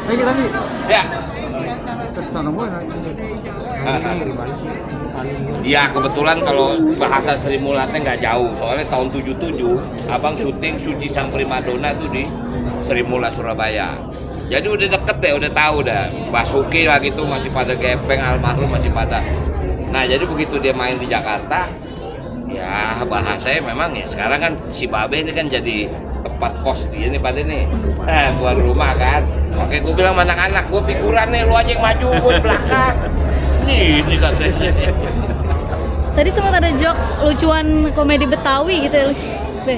Ini tadi Ya. sana mana? Gimana sih? Ya kebetulan kalau bahasa Sri Mulatnya nggak jauh, soalnya tahun 77 abang syuting Suci Sang Primadona tuh di Sri Mulat Surabaya. Jadi udah deket deh, udah tahu dah. Basuki lah gitu masih pada gepeng, almarhum masih pada. Nah jadi begitu dia main di Jakarta, ya bahasanya memang ya sekarang kan si Babe ini kan jadi tempat kos dia nih pada nih, tuan rumah kan. Oke gue bilang sama anak-anak, gue figuran nih, lu aja yang maju, gue di belakang. Ini katanya. Tadi sempat ada jokes lucuan komedi Betawi gitu ya, Be.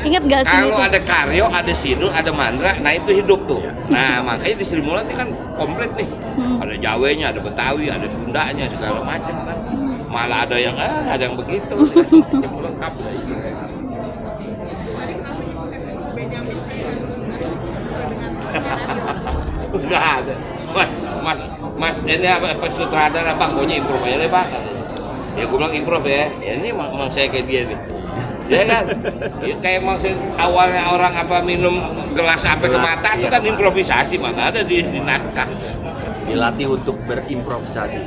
Ingat gak sih? Kalau ada Karyo, ada Sidul, ada Mandra, nah itu hidup tuh. Nah makanya di Sri Mulat ini kan komplit nih. Ada Jawanya, ada Betawi, ada Sundanya, segala macam kan. Malah ada yang begitu. Lengkap lah istilahnya. Enggak ada. Mas, ini apa sutradara Bang, maunya improv aja deh Bang. Ya gue bilang improv ya. Ya ini emang saya kayak dia nih. Ya kan? Ya, kayak maksud awalnya orang apa minum gelas sampai ke mata itu kan improvisasi, mana ada di naskah. Dilatih untuk berimprovisasi.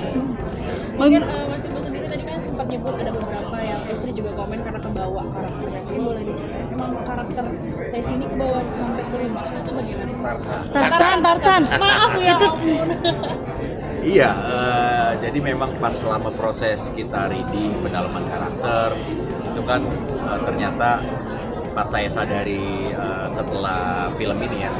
Mungkin Mas Ibu sendiri tadi kan sempat nyebut ada beberapa yang istri juga komen karena kebawa karakternya. Ini boleh diceritain memang karakter Tessy ini kebawa sampai ke rumah atau bagaimana sih? Tarsan. Maaf ya. Itu Iya, jadi memang pas selama proses kita reading pendalaman karakter itu kan ternyata pas saya sadari setelah film ini ya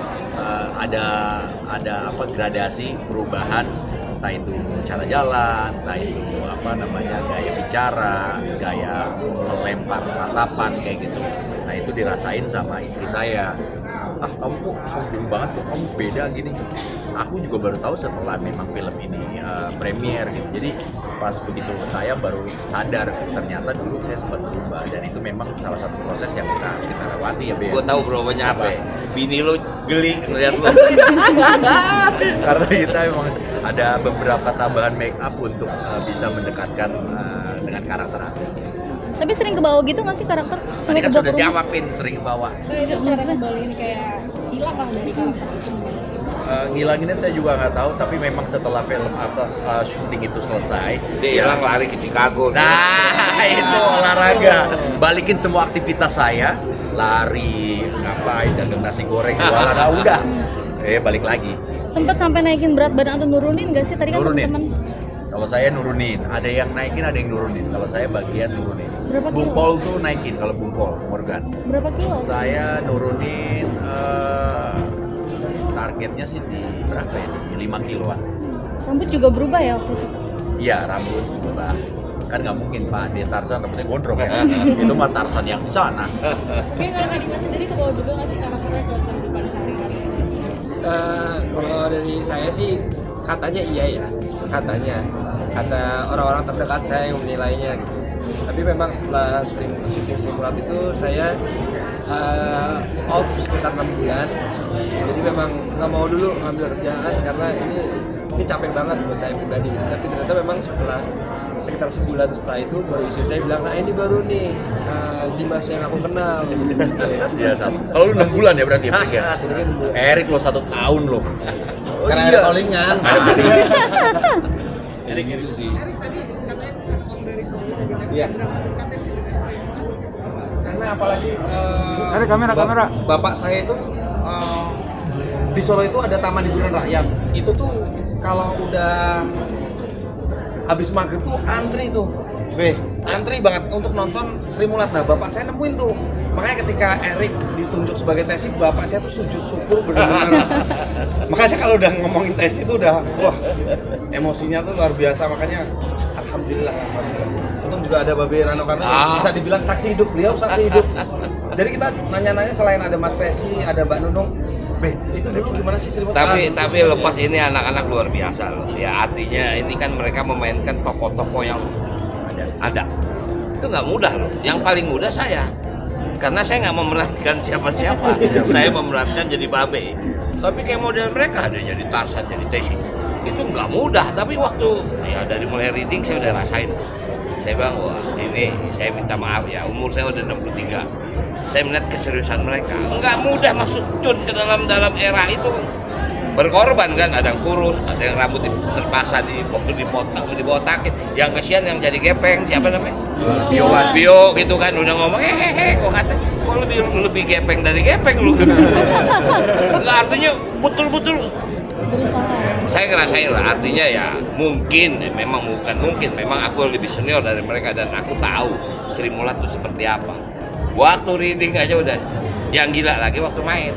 ada apa gradasi perubahan, entah itu cara jalan, entah itu apa namanya gaya bicara, gaya melempar tatapan kayak gitu. Nah itu dirasain sama istri saya. Ah kamu kok sombong banget, kok kamu beda gini. Aku juga baru tahu setelah memang film ini premier gitu. Jadi pas begitu saya baru sadar ternyata dulu saya sempat berubah, dan itu memang salah satu proses yang harus kita lewati ya, Be. Gue tahu berubahnya apa. Bini lo geli ngeliat lo. Karena kita memang ada beberapa tambahan make up untuk bisa mendekatkan dengan karakter asli. tapi sering kebawa gitu nggak sih karakter? Tadi kan sudah jawabin sering bawa. Itu cara kembali ini kayak hilang lah dari karakter itu. Ngilanginnya saya juga nggak tahu, tapi memang setelah film atau syuting itu selesai Dia hilang lari ke Chicago. nah itu olahraga, balikin semua aktivitas saya, lari, ngapain, dagang nasi goreng, jualan, udah balik lagi. Sempet sampai naikin berat badan atau nurunin nggak sih tadi kan Nurunin. teman-teman? Kalau saya nurunin, ada yang naikin, ada yang nurunin. Kalau saya bagian nurunin. Berapa kilo? Bumpol tuh naikin, kalau bumpol Morgan. Berapa kilo? Saya nurunin targetnya sih di berapa ya? Di 5 kiloan. Rambut juga berubah ya waktu itu? Iya, rambut berubah. Kan nggak mungkin Pak De Tarsan rambutnya gondrong ya. Itu mah Tarsan yang di sana. Mungkin kalau Kak Dimas sendiri kebawa juga nggak sih karakternya ke kehidupan sehari-hari? Kalau dari saya sih katanya iya ya, kata orang-orang terdekat saya yang menilainya gitu. Tapi memang setelah syuting Sri Mulat itu saya off sekitar 6 bulan. Jadi memang nggak mau dulu ngambil kerjaan karena ini capek banget buat saya pribadi. Tapi ternyata memang setelah sekitar sebulan setelah itu baru istri saya bilang, nah ini baru nih Dimas yang aku kenal gitu. Iya, sama. Kalau lu 6 bulan ya berarti ya? Erik lo 1 tahun lo. Karena ada callingan. Erik itu sih. Iya. Karena apalagi Ada kamera. Bapak saya itu di Solo itu ada taman hiburan rakyat. Itu tuh kalau udah habis maghrib tuh antri tuh. Antri banget untuk nonton Sri Mulat. Nah, bapak saya nemuin tuh Makanya ketika Erik ditunjuk sebagai Tesi, bapak saya tuh sujud syukur benar-benar. Makanya kalau udah ngomongin Tesi itu udah wah, emosinya tuh luar biasa. Makanya alhamdulillah. Untung juga ada Babe Rano Karno yang bisa dibilang saksi hidup, beliau saksi hidup. Jadi kita nanya-nanya selain ada Mas Tesi, ada Mbak Nunung, Beh, itu dulu gimana sih Sri Mulyani? Tapi lepas ini anak-anak luar biasa loh. Ya artinya ini kan mereka memainkan tokoh-tokoh yang ada. Itu nggak mudah loh. Yang paling mudah saya. Karena saya nggak memerankan siapa-siapa. Saya memerankan jadi Babe. Tapi kayak model mereka ada jadi Tarzan, jadi Tesi. Itu nggak mudah. Tapi waktu ya dari mulai reading saya udah rasain. Saya bilang, wah ini saya minta maaf ya, umur saya udah 63. Saya melihat keseriusan mereka. Nggak mudah masuk cun ke dalam era itu. Berkorban kan, ada yang kurus, ada yang rambut terpaksa dibotakin. Yang kesian yang jadi gepeng, siapa namanya? Bio gitu kan, udah ngomong kok kata, kok lebih gepeng dari gepeng lu. Nggak, artinya betul-betul saya ngerasain lah, artinya ya mungkin, memang bukan mungkin, memang aku lebih senior dari mereka dan aku tahu Sri Mulat itu seperti apa. Waktu reading aja udah, yang gila lagi waktu main.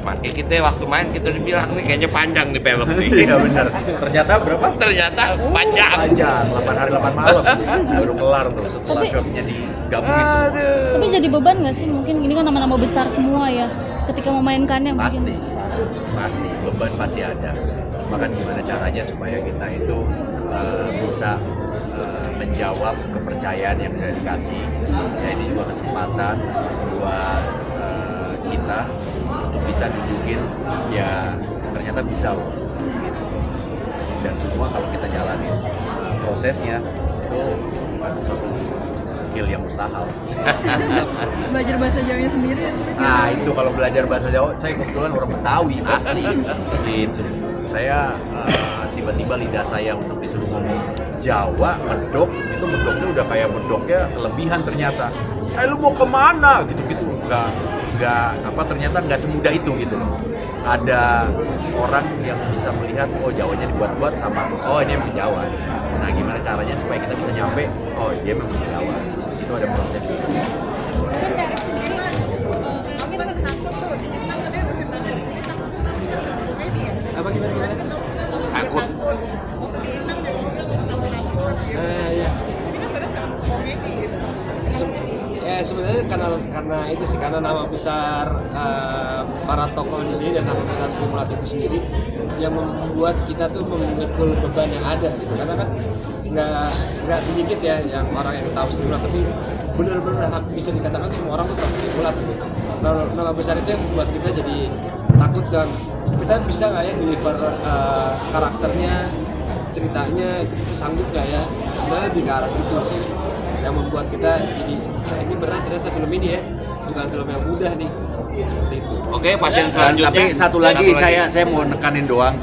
Makanya kita waktu main kita dibilang nih kayaknya panjang nih film nih. Iya benar. Ternyata berapa? Ternyata panjang. Panjang, 8 hari 8 malam. Baru kelar tuh setelah shotnya digabungin semua. Tapi jadi beban nggak sih? Mungkin ini kan nama-nama besar semua ya. Ketika memainkannya Pasti, mungkin. pasti beban pasti ada. Bahkan gimana caranya supaya kita itu bisa menjawab kepercayaan yang udah dikasih. Ya ini juga kesempatan buat kita untuk bisa nunjukin ya ternyata bisa loh gitu. Dan semua kalau kita jalanin prosesnya itu bukan sesuatu skill yang mustahil. Belajar bahasa Jawanya sendiri ya sebenarnya. Nah itu kalau belajar bahasa Jawa, saya kebetulan orang Betawi asli gitu. Saya tiba-tiba lidah saya untuk disuruh ngomong Jawa, medok, itu medoknya udah kayak medoknya kelebihan ternyata. Lu mau kemana? Gitu-gitu. Nggak apa, ternyata nggak semudah itu gitu loh. Ada orang yang bisa melihat, oh Jawanya dibuat-buat sama, oh ini emang Jawa. Nah gimana caranya supaya kita bisa nyampe, oh dia memang Jawa. Itu ada prosesnya. Mungkin dari sendiri mas, kami takut tuh, Apa gimana? Takut. Ya. Ya sebenarnya karena itu sih, karena nama besar para tokoh di sini dan nama besar Sri Mulat itu sendiri yang membuat kita tuh memikul beban yang ada gitu. Karena kan nggak sedikit ya yang orang yang tahu Sri Mulat, tapi benar-benar bisa dikatakan semua orang tuh tahu Sri Mulat gitu. Nama besar itu yang membuat kita jadi takut dan kita bisa nggak ya deliver karakternya, ceritanya itu sanggup nggak ya, sebenarnya lebih ke arah itu sih yang membuat kita jadi ini berat ternyata film ini ya, bukan film yang mudah nih, seperti itu. Oke, pasien selanjutnya. Tapi satu lagi saya mau nekanin doang,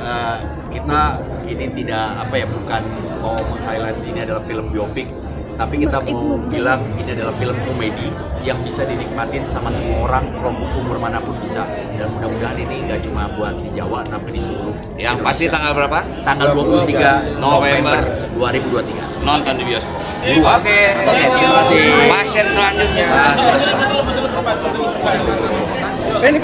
kita ini tidak apa ya, bukan mau meng-highlight ini adalah film biopik, tapi kita mau bilang ini adalah film komedi yang bisa dinikmatin sama semua orang, kelompok umur manapun bisa. Dan mudah-mudahan ini nggak cuma buat di Jawa tapi di seluruh Yang pasti Indonesia. tanggal berapa? Tanggal 23 November 2023. Nonton di bioskop. Oke, terima kasih. Pasien selanjutnya. Ini